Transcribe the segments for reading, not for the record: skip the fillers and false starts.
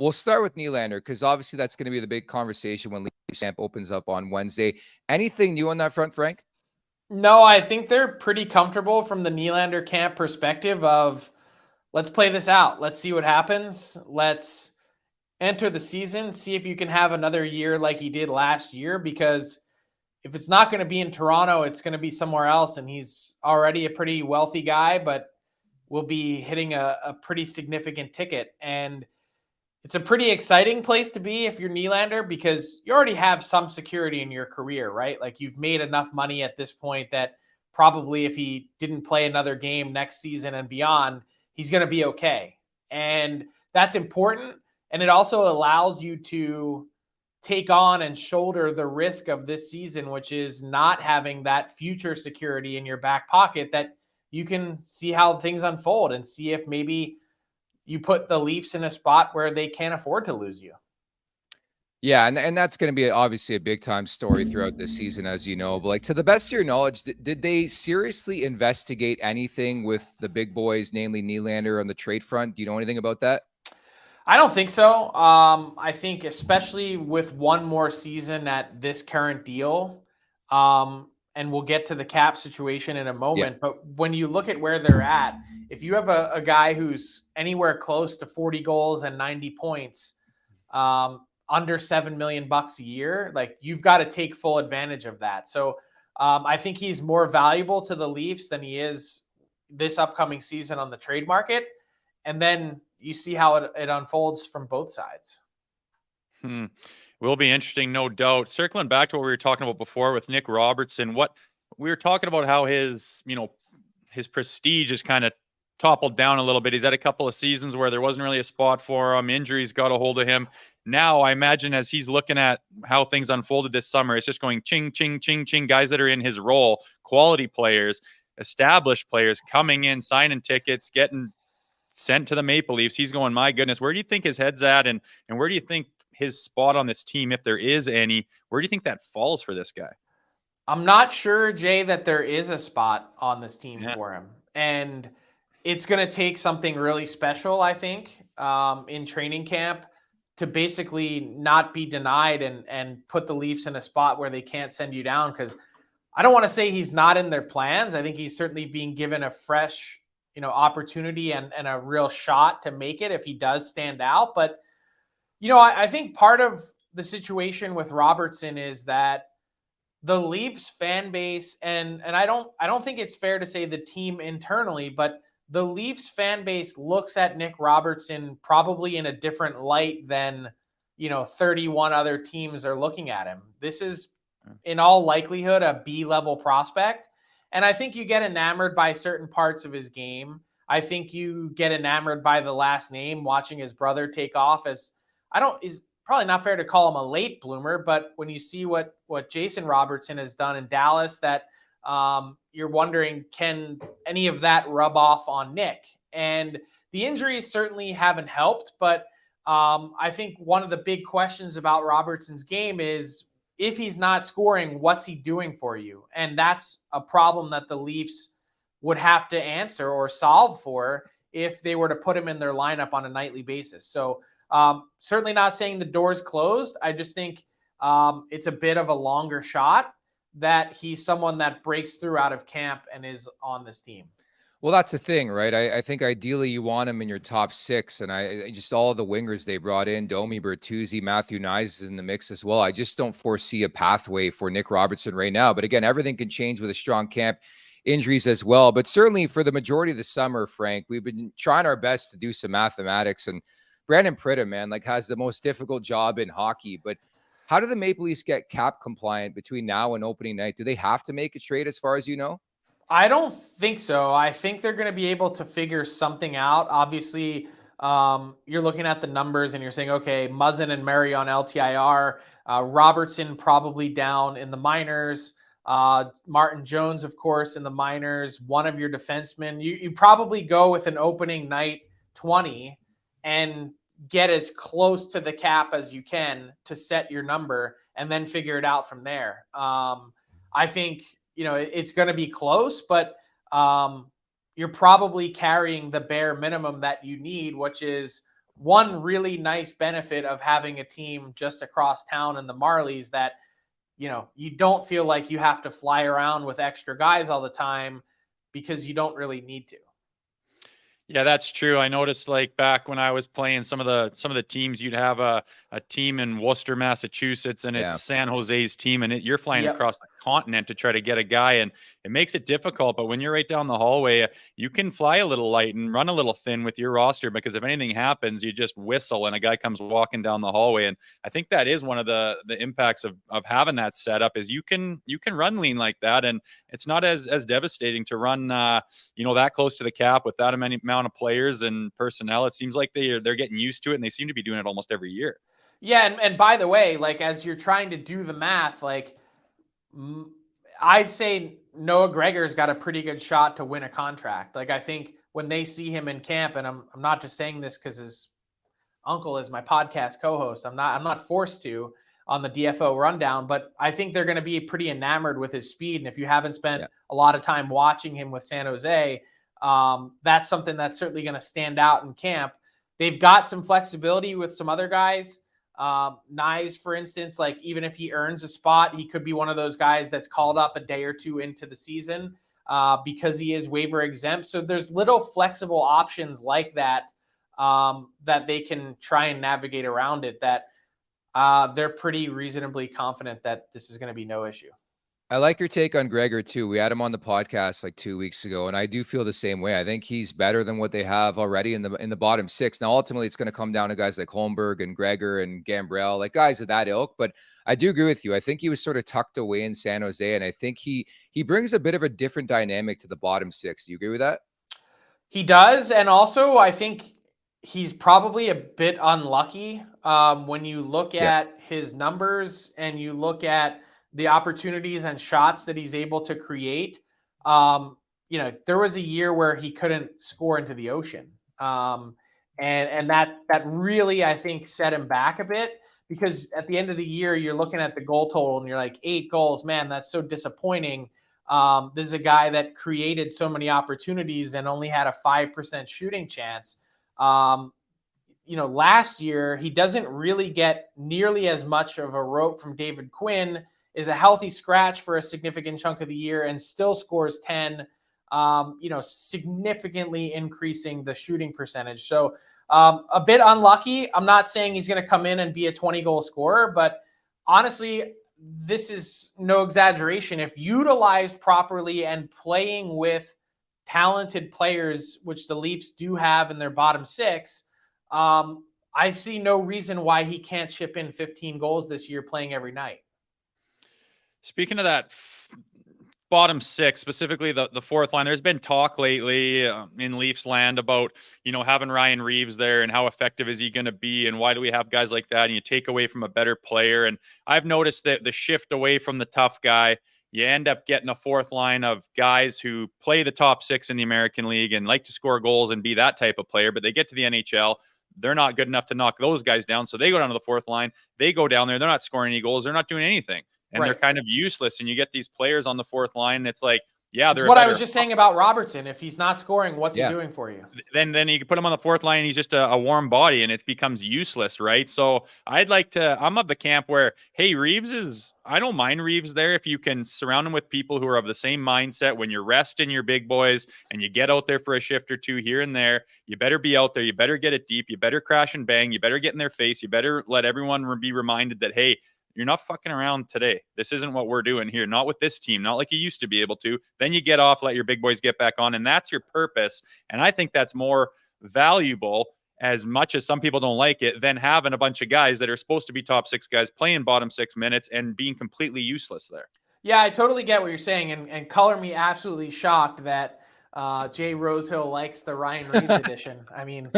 We'll start with Nylander because obviously that's going to be the big conversation when Leafs camp opens up on Wednesday. Anything new on that front, Frank? No, I think they're pretty comfortable from the Nylander camp perspective of let's play this out. Let's see what happens. Let's enter the season, see if you can have another year like he did last year, because if it's not going to be in Toronto, it's going to be somewhere else. And he's already a pretty wealthy guy, but will be hitting a pretty significant ticket. And it's a pretty exciting place to be if you're Nylander, because you already have some security in your career, right? Like you've made enough money at this point that probably if he didn't play another game next season and beyond, he's going to be okay. And that's important. And it also allows you to take on and shoulder the risk of this season, which is not having that future security in your back pocket that you can see how things unfold and see if maybe you put the Leafs in a spot where they can't afford to lose you. Yeah, and that's going to be obviously a big time story throughout this season, as you know. But like, to the best of your knowledge, did they seriously investigate anything with the big boys, namely Nylander, on the trade front? Do you know anything about that? I don't think so. I think especially with one more season at this current deal, and we'll get to the cap situation in a moment. Yeah. But when you look at where they're at, if you have a guy who's anywhere close to 40 goals and 90 points, under $7 million a year, like you've got to take full advantage of that. So I think he's more valuable to the Leafs than he is this upcoming season on the trade market. And then you see how it unfolds from both sides. Will be interesting, no doubt. Circling back to what we were talking about before with Nick Robertson, what we were talking about, how his prestige is kind of toppled down a little bit. He's had a couple of seasons where there wasn't really a spot for him. Injuries got a hold of him. Now, I imagine as he's looking at how things unfolded this summer, it's just going ching, ching, ching, ching. Guys that are in his role, quality players, established players coming in, signing tickets, getting sent to the Maple Leafs. He's going, my goodness, where do you think his head's at? And where do you think his spot on this team, if there is any, where do you think that falls for this guy? I'm not sure, Jay, that there is a spot on this team for him. And it's going to take something really special, I think, in training camp to basically not be denied and put the Leafs in a spot where they can't send you down. Because I don't want to say he's not in their plans. I think he's certainly being given a fresh opportunity and a real shot to make it if he does stand out. But, I think part of the situation with Robertson is that the Leafs fan base, and I don't think it's fair to say the team internally, but the Leafs fan base looks at Nick Robertson probably in a different light than, 31 other teams are looking at him. This is in all likelihood a B-level prospect. And I think you get enamored by certain parts of his game. I think you get enamored by the last name, watching his brother take off is probably not fair to call him a late bloomer, but when you see what Jason Robertson has done in Dallas, that you're wondering, can any of that rub off on Nick? And the injuries certainly haven't helped, but I think one of the big questions about Robertson's game is, if he's not scoring, what's he doing for you? And that's a problem that the Leafs would have to answer or solve for if they were to put him in their lineup on a nightly basis. So certainly not saying the door's closed. I just think it's a bit of a longer shot that he's someone that breaks through out of camp and is on this team. Well, that's the thing, right? I think ideally you want him in your top six, and I just all of the wingers they brought in, Domi, Bertuzzi, Matthew Knies is in the mix as well. I just don't foresee a pathway for Nick Robertson right now. But again, everything can change with a strong camp, injuries as well. But certainly for the majority of the summer, Frank, we've been trying our best to do some mathematics, and Brandon Pritta, man, has the most difficult job in hockey. But how do the Maple Leafs get cap compliant between now and opening night? Do they have to make a trade as far as you know? I don't think so. I think they're going to be able to figure something out. Obviously, you're looking at the numbers and you're saying, okay, Muzzin and Murray on LTIR, Robertson probably down in the minors, Martin Jones, of course, in the minors, one of your defensemen. You probably go with an opening night 20 and get as close to the cap as you can to set your number and then figure it out from there. I think, it's going to be close, but you're probably carrying the bare minimum that you need, which is one really nice benefit of having a team just across town in the Marlies that, you don't feel like you have to fly around with extra guys all the time because you don't really need to. Yeah, that's true. I noticed like back when I was playing some of the teams, you'd have a team in Worcester, Massachusetts, and it's San Jose's team, and you're flying across the continent to try to get a guy, and it makes it difficult. But when you're right down the hallway, you can fly a little light and run a little thin with your roster, because if anything happens, you just whistle and a guy comes walking down the hallway. And I think that is one of the impacts of having that setup is you can run lean like that, and it's not as devastating to run that close to the cap with that amount of players and personnel. It seems like they're getting used to it, and they seem to be doing it almost every year. Yeah, and by the way, like as you're trying to do the math, like I'd say Noah Gregor's got a pretty good shot to win a contract. Like I think when they see him in camp, and I'm not just saying this because his uncle is my podcast co-host. I'm not forced to on the DFO rundown, but I think they're going to be pretty enamored with his speed. And if you haven't spent a lot of time watching him with San Jose, that's something that's certainly going to stand out in camp. They've got some flexibility with some other guys. Nyes, for instance, like even if he earns a spot, he could be one of those guys that's called up a day or two into the season because he is waiver exempt. So there's little flexible options like that that they can try and navigate around it, that they're pretty reasonably confident that this is going to be no issue. I like your take on Gregor too. We had him on the podcast like 2 weeks ago, and I do feel the same way. I think he's better than what they have already in the bottom six. Now, ultimately, it's going to come down to guys like Holmberg and Gregor and Gambrell, like guys of that ilk. But I do agree with you. I think he was sort of tucked away in San Jose, and I think he brings a bit of a different dynamic to the bottom six. Do you agree with that? He does, and also I think he's probably a bit unlucky when you look at his numbers and you look at the opportunities and shots that he's able to create. There was a year where he couldn't score into the ocean. And that really, I think, set him back a bit, because at the end of the year, you're looking at the goal total and you're like, 8 goals, man, that's so disappointing. This is a guy that created so many opportunities and only had a 5% shooting chance. Last year, he doesn't really get nearly as much of a rope from David Quinn, is a healthy scratch for a significant chunk of the year, and still scores 10, significantly increasing the shooting percentage. So a bit unlucky. I'm not saying he's going to come in and be a 20-goal scorer, but honestly, this is no exaggeration. If utilized properly and playing with talented players, which the Leafs do have in their bottom six, I see no reason why he can't chip in 15 goals this year playing every night. Speaking of that bottom six, specifically the fourth line, there's been talk lately in Leafs land about, having Ryan Reaves there and how effective is he going to be, and why do we have guys like that, and you take away from a better player. And I've noticed that the shift away from the tough guy, you end up getting a fourth line of guys who play the top six in the American League and like to score goals and be that type of player, but they get to the NHL. They're not good enough to knock those guys down. So they go down to the fourth line. They go down there. They're not scoring any goals. They're not doing anything. And they're kind of useless. And you get these players on the fourth line, and it's like, that's what I was just saying about Robertson. If he's not scoring, what's he doing for you? Then you can put him on the fourth line, and he's just a warm body, and it becomes useless, right? So I'm of the camp where, hey, I don't mind Reaves there if you can surround him with people who are of the same mindset. When you're resting your big boys and you get out there for a shift or two here and there, you better be out there. You better get it deep. You better crash and bang. You better get in their face. You better let everyone be reminded that, hey, you're not fucking around today. This isn't what we're doing here. Not with this team. Not like you used to be able to. Then you get off, let your big boys get back on, and that's your purpose. And I think that's more valuable, as much as some people don't like it, than having a bunch of guys that are supposed to be top six guys playing bottom 6 minutes and being completely useless there. Yeah, I totally get what you're saying. And color me absolutely shocked that Jay Rosehill likes the Ryan Reaves edition. I mean,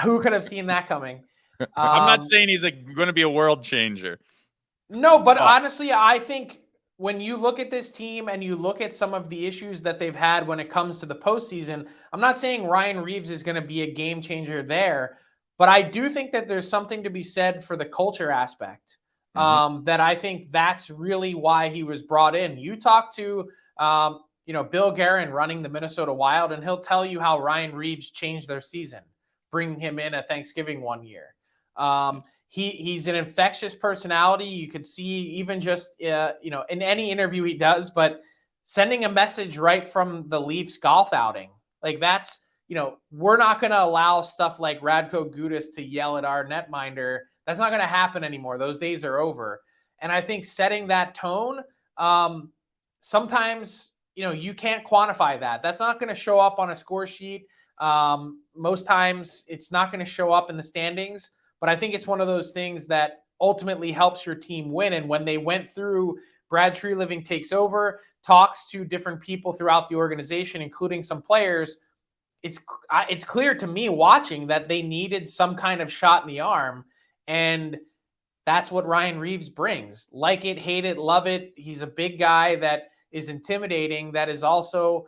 who could have seen that coming? I'm not saying he's going to be a world changer. No, but honestly, I think when you look at this team and you look at some of the issues that they've had when it comes to the postseason, I'm not saying Ryan Reaves is going to be a game changer there, but I do think that there's something to be said for the culture aspect. That I think that's really why he was brought in. You talk to, Bill Guerin running the Minnesota Wild, and he'll tell you how Ryan Reaves changed their season bringing him in at Thanksgiving one year. He's an infectious personality. You could see even just, in any interview he does, but sending a message right from the Leafs golf outing, like that's, we're not going to allow stuff like Radko Gudas to yell at our netminder. That's not going to happen anymore. Those days are over. And I think setting that tone, sometimes, you can't quantify that. That's not going to show up on a score sheet. Most times it's not going to show up in the standings, but I think it's one of those things that ultimately helps your team win. And when they went through, Brad Treliving takes over, talks to different people throughout the organization, including some players, it's clear to me watching that they needed some kind of shot in the arm. And that's what Ryan Reaves brings. Like it, hate it, love it. He's a big guy that is intimidating, that is also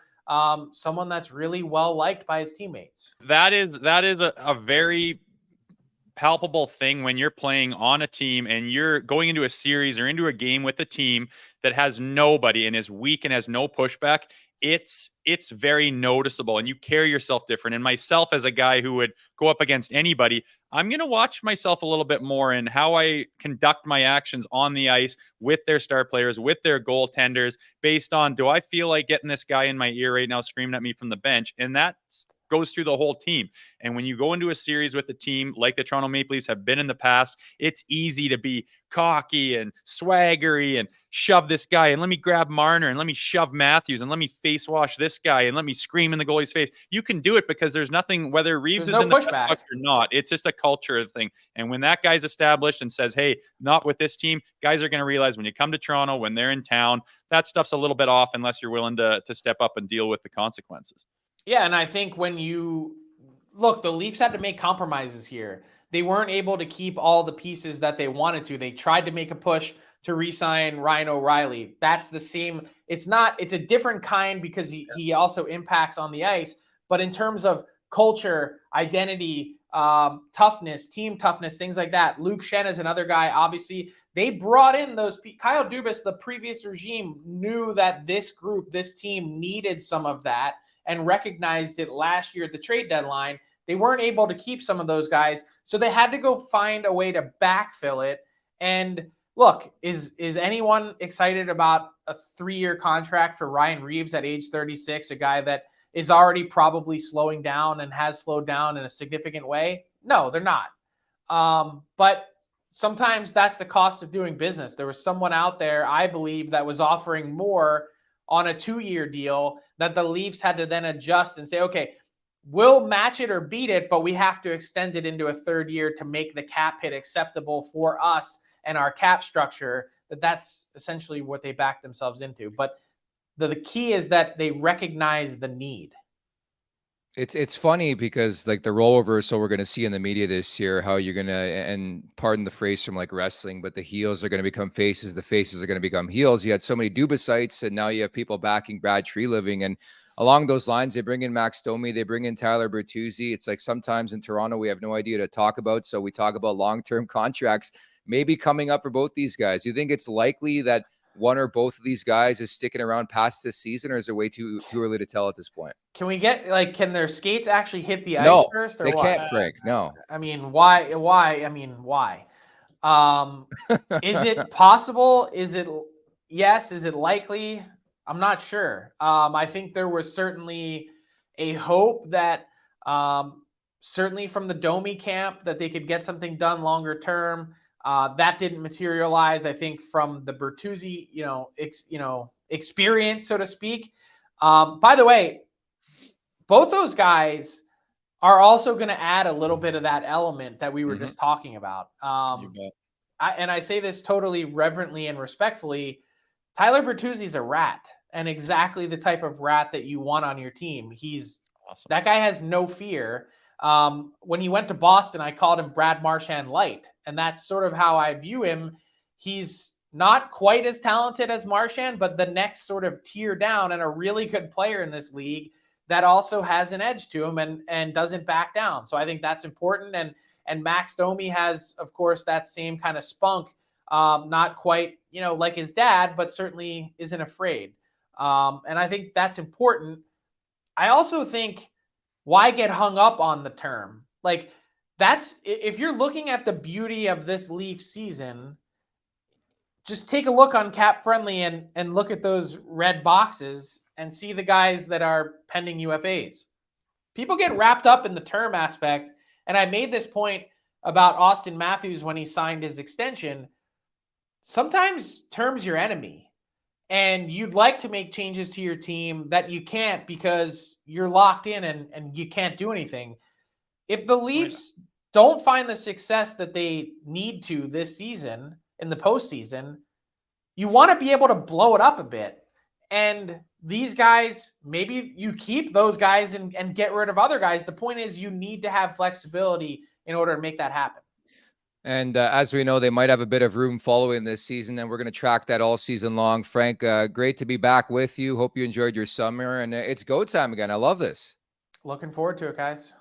someone that's really well liked by his teammates. That is a very palpable thing when you're playing on a team and you're going into a series or into a game with a team that has nobody and is weak and has no pushback. It's very noticeable, and you carry yourself different. And myself, as a guy who would go up against anybody, I'm going to watch myself a little bit more in how I conduct my actions on the ice with their star players, with their goaltenders, based on, do I feel like getting this guy in my ear right now screaming at me from the bench? And that goes through the whole team. And when you go into a series with a team like the Toronto Maple Leafs have been in the past, it's easy to be cocky and swaggery and shove this guy and let me grab Marner and let me shove Matthews and let me face wash this guy and let me scream in the goalie's face. You can do it because there's nothing, whether Reaves is in the best puck or not. It's just a culture thing. And when that guy's established and says, hey, not with this team, guys are going to realize when you come to Toronto, when they're in town, that stuff's a little bit off unless you're willing to step up and deal with the consequences. Yeah, and I think when you look, the Leafs had to make compromises here. They weren't able to keep all the pieces that they wanted to. They tried to make a push to re-sign Ryan O'Reilly. That's the same. It's a different kind because he also impacts on the ice. But in terms of culture, identity, toughness, team toughness, things like that, Luke Schenn is another guy. Obviously, they brought in those. Kyle Dubas, the previous regime, knew that this group, this team needed some of that, and recognized it last year at the trade deadline. They weren't able to keep some of those guys, so they had to go find a way to backfill it. And look, is anyone excited about a 3-year contract for Ryan Reaves at age 36, a guy that is already probably slowing down and has slowed down in a significant way? No, they're not. But sometimes that's the cost of doing business. There was someone out there, I believe, that was offering more on a 2-year deal that the Leafs had to then adjust and say, okay, we'll match it or beat it, but we have to extend it into a 3rd year to make the cap hit acceptable for us and our cap structure. That's essentially what they backed themselves into. But the key is that they recognize the need. It's funny because like the role reversal we're going to see in the media this year, how you're going to, and pardon the phrase from like wrestling, but the heels are going to become faces, the faces are going to become heels. You had so many Dubasites, and now you have people backing Brad Treliving. And along those lines, they bring in Max Domi, they bring in Tyler Bertuzzi. It's like sometimes in Toronto, we have no idea to talk about. So we talk about long-term contracts maybe coming up for both these guys. Do you think it's likely that one or both of these guys is sticking around past this season, or is it way too early to tell at this point? Can we get can their skates actually hit the ice first? Or they what? Can't, Frank. No. I mean, why? I mean, why? Is it possible? Is it yes? Is it likely? I'm not sure. I think there was certainly a hope that certainly from the Domi camp that they could get something done longer term. That didn't materialize. I think from the Bertuzzi, experience, so to speak. By the way, both those guys are also going to add a little bit of that element that we were just talking about. I say this totally reverently and respectfully. Tyler Bertuzzi's a rat, and exactly the type of rat that you want on your team. He's awesome. That guy has no fear. When he went to Boston, I called him Brad Marchand light, and that's sort of how I view him. He's not quite as talented as Marchand, but the next sort of tier down, and a really good player in this league that also has an edge to him and doesn't back down. So I think that's important. And Max Domi has, of course, that same kind of spunk, not quite, like his dad, but certainly isn't afraid. And I think that's important. I also think, why get hung up on the term? Like, that's, if you're looking at the beauty of this Leaf season, just take a look on Cap Friendly and look at those red boxes and see the guys that are pending UFAs. People get wrapped up in the term aspect, and I made this point about Austin Matthews when he signed his extension. Sometimes term's your enemy, and you'd like to make changes to your team that you can't because you're locked in and you can't do anything. If the Leafs don't find the success that they need to this season in the postseason, you want to be able to blow it up a bit. And these guys, maybe you keep those guys and get rid of other guys. The point is you need to have flexibility in order to make that happen. And as we know, they might have a bit of room following this season, and we're going to track that all season long. Frank, great to be back with you. Hope you enjoyed your summer, and it's go time again. I love this. Looking forward to it, guys.